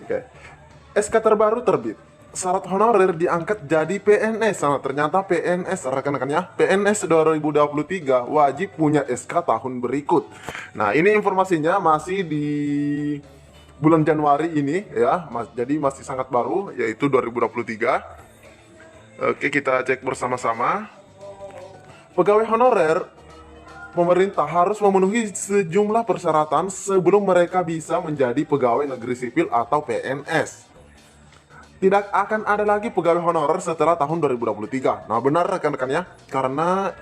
Oke. SK terbaru terbit. Syarat honorer diangkat jadi PNS. Nah, ternyata PNS, rekan-rekannya, PNS 2023 wajib punya SK tahun berikut. Nah, ini informasinya masih di bulan Januari ini ya, jadi masih sangat baru, yaitu 2023. Oke, kita cek bersama-sama. Pegawai honorer pemerintah harus memenuhi sejumlah persyaratan sebelum mereka bisa menjadi pegawai negeri sipil atau PNS. Tidak akan ada lagi pegawai honorer setelah tahun 2023. Nah, benar rekan-rekannya, karena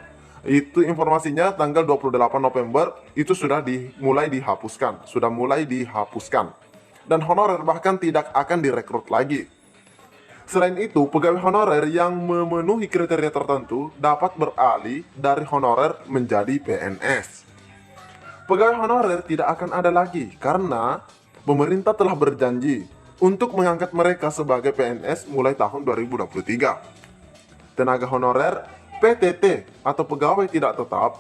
itu informasinya tanggal 28 November itu sudah mulai dihapuskan. Dan honorer bahkan tidak akan direkrut lagi. Selain itu, pegawai honorer yang memenuhi kriteria tertentu dapat beralih dari honorer menjadi PNS. Pegawai honorer tidak akan ada lagi karena pemerintah telah berjanji untuk mengangkat mereka sebagai PNS mulai tahun 2023. Tenaga honorer, PTT atau pegawai tidak tetap,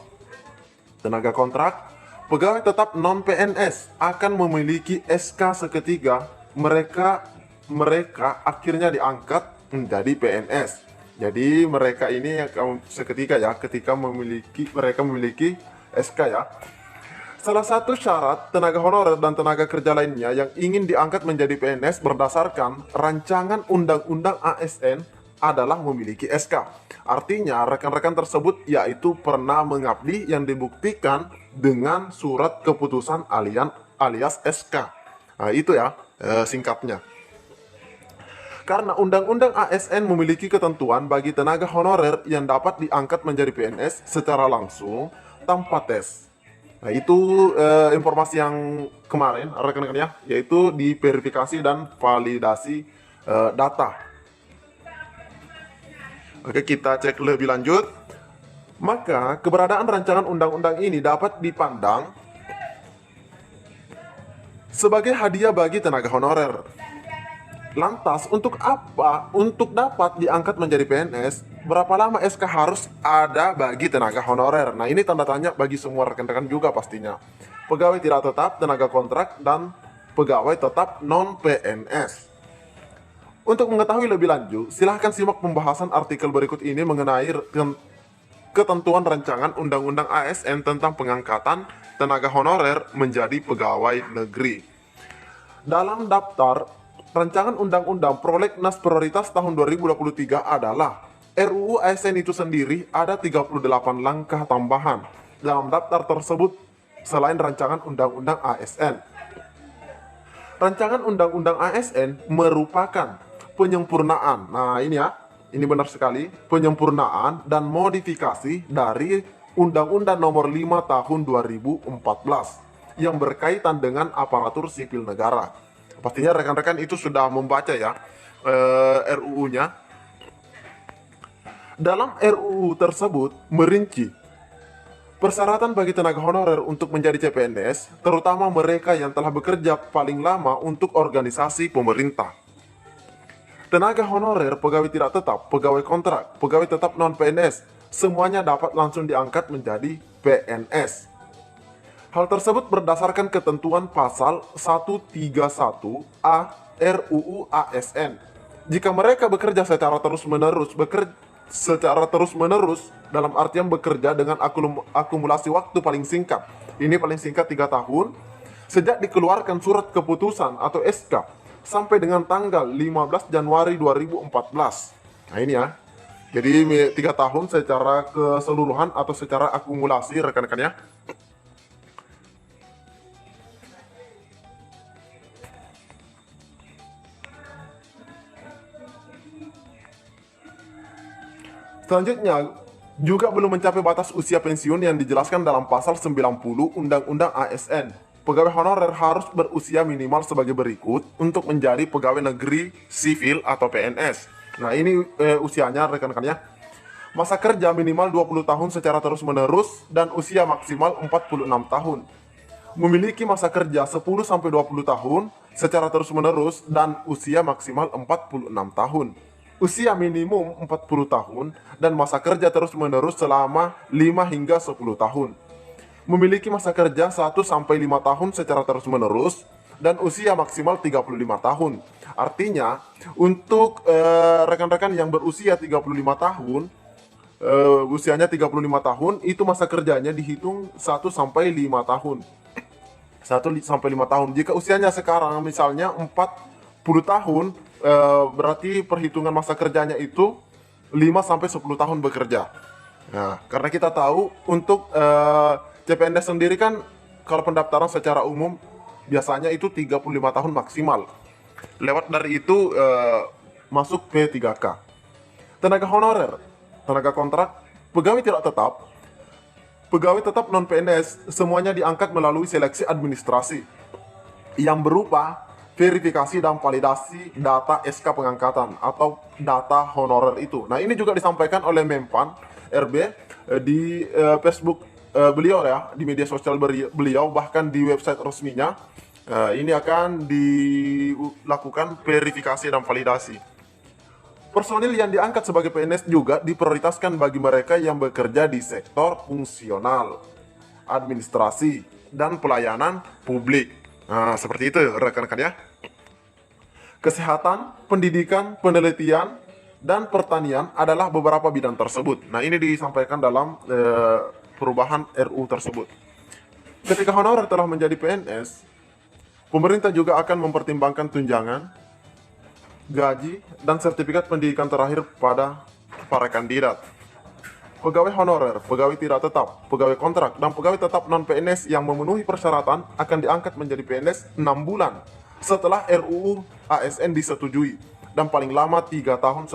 tenaga kontrak, pegawai tetap non-PNS akan memiliki SK seketika mereka akhirnya diangkat menjadi PNS. Jadi mereka ini seketika ya, ketika mereka memiliki SK ya. Salah satu syarat tenaga honorer dan tenaga kerja lainnya yang ingin diangkat menjadi PNS berdasarkan rancangan undang-undang ASN adalah memiliki SK. Artinya rekan-rekan tersebut yaitu pernah mengabdi yang dibuktikan dengan surat keputusan alias SK. Nah, itu ya singkatnya. Karena undang-undang ASN memiliki ketentuan bagi tenaga honorer yang dapat diangkat menjadi PNS secara langsung tanpa tes. Nah, itu informasi yang kemarin rekan-rekannya, yaitu di verifikasi dan validasi data. Oke, kita cek lebih lanjut. Maka keberadaan rancangan undang-undang ini dapat dipandang sebagai hadiah bagi tenaga honorer. Lantas, untuk apa? Untuk dapat diangkat menjadi PNS, berapa lama SK harus ada bagi tenaga honorer? Nah, ini tanda tanya bagi semua rekan-rekan juga pastinya. Pegawai tidak tetap, tenaga kontrak, dan pegawai tetap non-PNS. Untuk mengetahui lebih lanjut, silahkan simak pembahasan artikel berikut ini mengenai ketentuan rancangan Undang-Undang ASN tentang pengangkatan tenaga honorer menjadi pegawai negeri. Dalam daftar Rancangan Undang-Undang Prolegnas Prioritas tahun 2023 adalah RUU ASN itu sendiri ada 38 langkah tambahan dalam daftar tersebut selain rancangan Undang-Undang ASN. Rancangan Undang-Undang ASN merupakan penyempurnaan. Nah, ini benar sekali, penyempurnaan dan modifikasi dari Undang-Undang Nomor 5 Tahun 2014 yang berkaitan dengan aparatur sipil negara. Pastinya rekan-rekan itu sudah membaca ya RUU-nya. Dalam RUU tersebut merinci persyaratan bagi tenaga honorer untuk menjadi CPNS, terutama mereka yang telah bekerja paling lama untuk organisasi pemerintah. Tenaga honorer, pegawai tidak tetap, pegawai kontrak, pegawai tetap non-PNS, semuanya dapat langsung diangkat menjadi PNS. Hal tersebut berdasarkan ketentuan pasal 131A RUU ASN. Jika mereka bekerja secara terus-menerus dalam artian bekerja dengan akumulasi waktu paling singkat. Ini paling singkat 3 tahun sejak dikeluarkan surat keputusan atau SK sampai dengan tanggal 15 Januari 2014. Nah, ini ya. Jadi 3 tahun secara keseluruhan atau secara akumulasi rekan-rekan ya. Selanjutnya, juga belum mencapai batas usia pensiun yang dijelaskan dalam pasal 90 Undang-Undang ASN. Pegawai honorer harus berusia minimal sebagai berikut untuk menjadi pegawai negeri sipil atau PNS. Nah, ini usianya rekan-rekan ya. Masa kerja minimal 20 tahun secara terus-menerus dan usia maksimal 46 tahun. Memiliki masa kerja 10-20 tahun secara terus-menerus dan usia maksimal 46 tahun. Usia minimum 40 tahun dan masa kerja terus-menerus selama 5 hingga 10 tahun. Memiliki masa kerja 1-5 tahun secara terus-menerus dan usia maksimal 35 tahun. Artinya, untuk rekan-rekan yang berusia 35 tahun, usianya 35 tahun, itu masa kerjanya dihitung 1 sampai 5 tahun. 1 sampai 5 tahun. Jika usianya sekarang misalnya 40 tahun, berarti perhitungan masa kerjanya itu 5 sampai 10 tahun bekerja. Nah, karena kita tahu untuk CPNS sendiri kan kalau pendaftaran secara umum biasanya itu 35 tahun maksimal. Lewat dari itu masuk P3K. Tenaga honorer, tenaga kontrak, pegawai tidak tetap, pegawai tetap non-PNS semuanya diangkat melalui seleksi administrasi yang berupa verifikasi dan validasi data SK pengangkatan atau data honorer itu. Nah, ini juga disampaikan oleh Menpan RB di Facebook beliau ya, di media sosial beliau, bahkan di website resminya. Ini akan dilakukan verifikasi dan validasi. Personil yang diangkat sebagai PNS juga diprioritaskan bagi mereka yang bekerja di sektor fungsional, administrasi, dan pelayanan publik. Nah, seperti itu rekan-rekan ya. Kesehatan, pendidikan, penelitian, dan pertanian adalah beberapa bidang tersebut. Nah, ini disampaikan dalam perubahan RU tersebut. Ketika honorer telah menjadi PNS, pemerintah juga akan mempertimbangkan tunjangan, gaji, dan sertifikat pendidikan terakhir pada para kandidat. Pegawai honorer, pegawai tidak tetap, pegawai kontrak, dan pegawai tetap non-PNS yang memenuhi persyaratan akan diangkat menjadi PNS 6 bulan setelah RUU ASN disetujui dan paling lama 3 tahun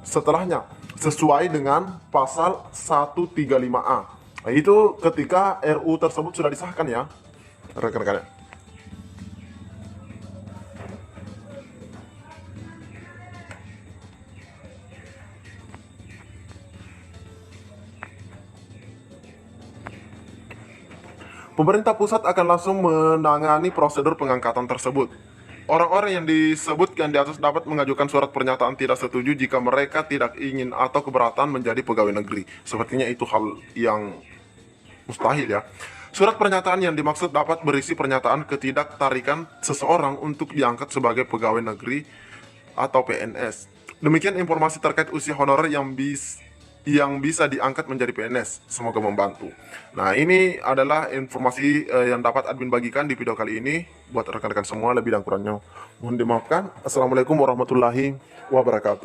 setelahnya sesuai dengan pasal 135A. Nah, itu ketika RUU tersebut sudah disahkan ya, rekan-rekan. Pemerintah pusat akan langsung menangani prosedur pengangkatan tersebut. Orang-orang yang disebutkan di atas dapat mengajukan surat pernyataan tidak setuju jika mereka tidak ingin atau keberatan menjadi pegawai negeri. Sepertinya itu hal yang mustahil ya. Surat pernyataan yang dimaksud dapat berisi pernyataan ketidaktarikan seseorang untuk diangkat sebagai pegawai negeri atau PNS. Demikian informasi terkait usia honorer yang bisa diangkat menjadi PNS. Semoga membantu. Nah, ini adalah informasi yang dapat admin bagikan di video kali ini. Buat rekan-rekan semua, lebih dan kurangnya mohon dimaafkan. Assalamualaikum warahmatullahi wabarakatuh.